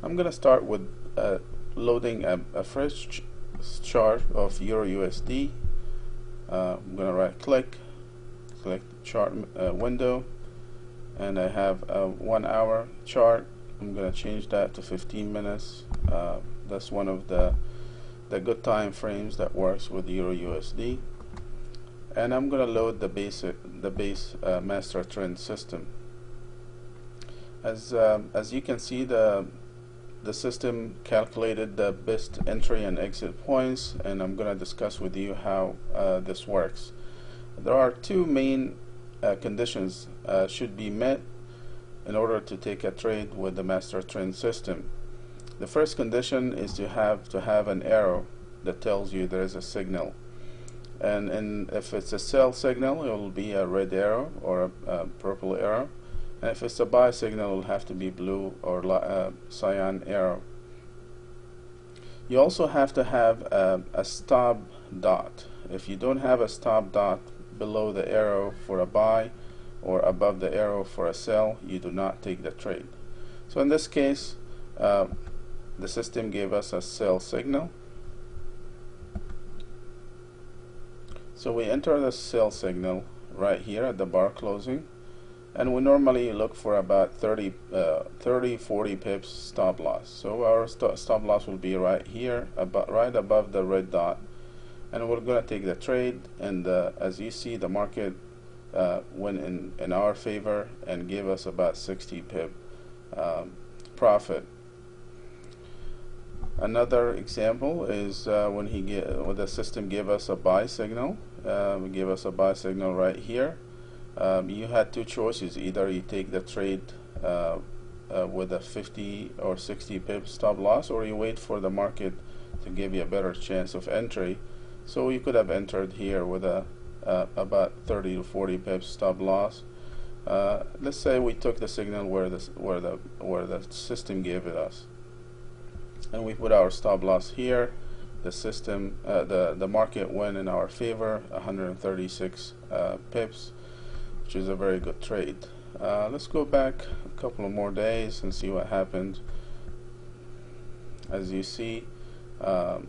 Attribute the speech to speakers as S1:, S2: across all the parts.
S1: I'm going to start with loading a fresh chart of Euro USD. I'm going to right click, select chart window, and I have a 1 hour chart. I'm going to change that to 15 minutes. That's one of the good time frames that works with Euro USD. And I'm going to load the base master trend system. As you can see, the system calculated the best entry and exit points, and I'm going to discuss with you how this works. There are two main conditions should be met in order to take a trade with the master trend system. The first condition is to have an arrow that tells you there is a signal, and if it's a sell signal, it will be a red arrow or a purple arrow. And if it's a buy signal, it will have to be blue or cyan arrow. You also have to have a stop dot. If you don't have a stop dot below the arrow for a buy or above the arrow for a sell, you do not take the trade. So in this case, the system gave us a sell signal. So we enter the sell signal right here at the bar closing. And we normally look for about 30, 40 pips stop loss. So our stop loss will be right here, right above the red dot. And we're going to take the trade. And as you see, the market went in our favor and gave us about 60 pip profit. Another example is when the system gave us a buy signal. Gave us a buy signal right here. You had two choices: either you take the trade with a 50 or 60 pip stop loss, or you wait for the market to give you a better chance of entry. So you could have entered here with a about 30 to 40 pips stop loss. Let's say we took the signal where the system gave it us, and we put our stop loss here. The system, the market went in our favor, 136 pips. Which is a very good trade. Let's go back a couple of more days and see what happened. As you see, the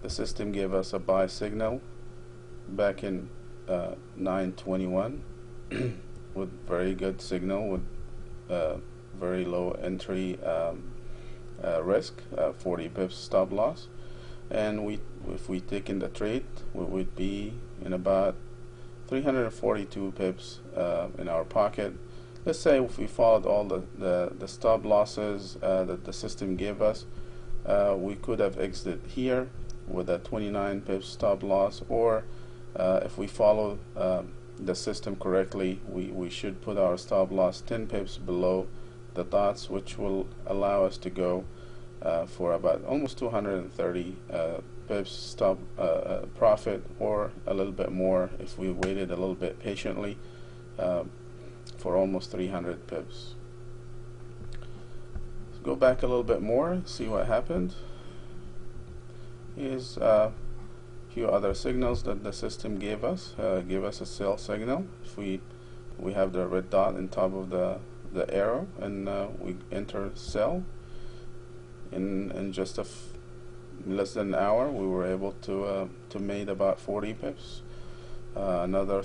S1: system gave us a buy signal back in 9/21 with very good signal with very low entry risk, 40 pips stop loss, and if we take in the trade, we would be in about 342 pips in our pocket. Let's say if we followed all the stop losses that the system gave us, we could have exited here with a 29 pips stop loss, or if we follow the system correctly, we should put our stop loss 10 pips below the dots, which will allow us to go for about almost 230 pips stop profit, or a little bit more if we waited a little bit patiently for almost 300 pips. Let's go back a little bit more, see what happened. Here's a few other signals that the system gave us. Gave us a sell signal. If we have the red dot on top of the arrow, and we enter sell. In just less than an hour, we were able to make about 40 pips. Another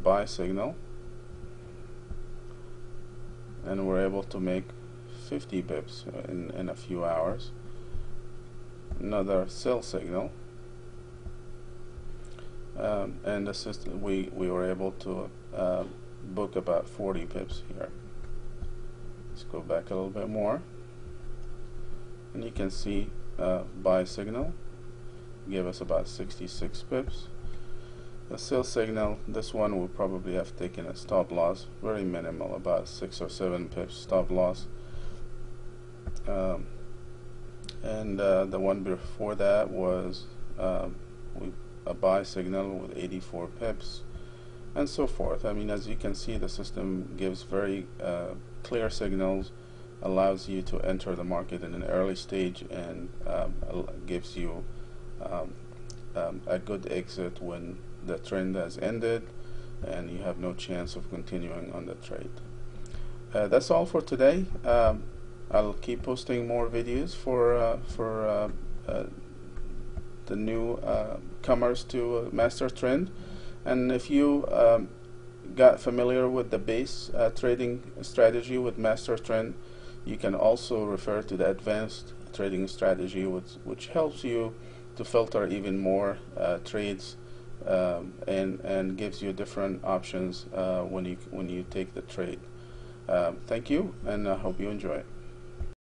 S1: buy signal, and we're able to make 50 pips in a few hours. Another sell signal, and the system we were able to book about 40 pips here. Let's go back a little bit more, and you can see buy signal gave us about 66 pips. The sell signal, this one will probably have taken a stop loss, very minimal, about 6 or 7 pips stop loss. And the one before that was a buy signal with 84 pips, and so forth. I mean, as you can see, the system gives very clear signals, allows you to enter the market in an early stage, and gives you a good exit when the trend has ended and you have no chance of continuing on the trade. That's all for today. I'll keep posting more videos for the new comers to master trend. And if you got familiar with the base trading strategy with master trend, you can also refer to the advanced trading strategy, which helps you to filter even more trades and gives you different options when you take the trade. Thank you, and I hope you enjoy it.